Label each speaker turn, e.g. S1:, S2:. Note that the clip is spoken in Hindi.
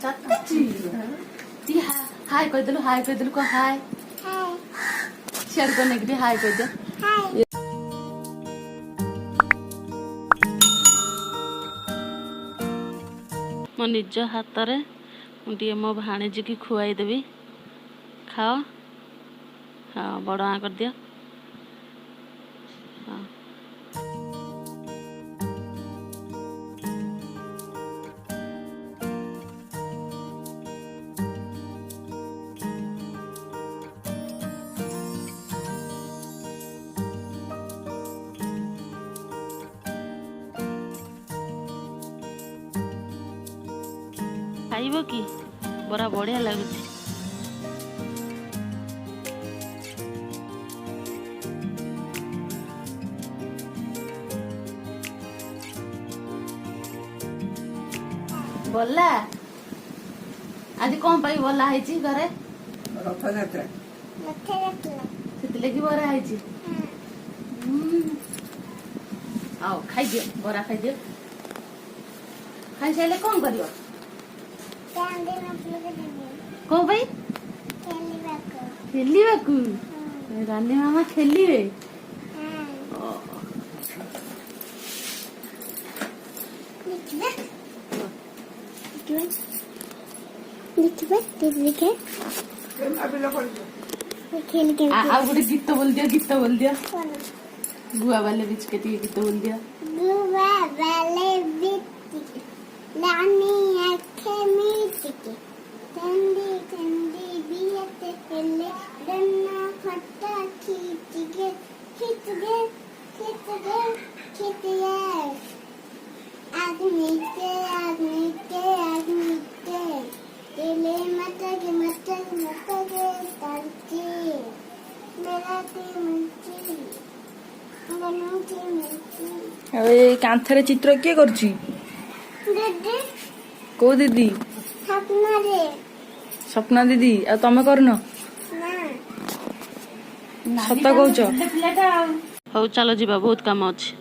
S1: ती हाय कह हाय कह हाय शेयर करने के लिए हाय कह दे। मो निज हाथ में मो भाणीजी की खुआई देवी खाओ। हाँ बड़ आ कर दिया। हाँ खाइब कि बड़ा बढ़िया लगुच। बोला आज कौन पाई बोला है घरे से बरा है। आओ खाई दियो बरा खाई दियो। खाई सारे कौन कर कौन भाई खेलवाकू रानी मामा खेलिए। आ गोटे गीत बोल दिया बुआ वाले बीच के गीत बोल दिया।
S2: बुआ वाले बीच रानी आंखें मीच के ठंडी ठंडी बियत हेले डन्ना फटा खींच गए आदमी के तेले मत के तरची मेरा की मुंची
S3: ए कांथरे चित्र किए करछि
S2: दीदी
S3: को दीदी सपना दीदी आ तमे करनो सत कहूच।
S1: हौ चलो जीवा बहुत काम अच्छे।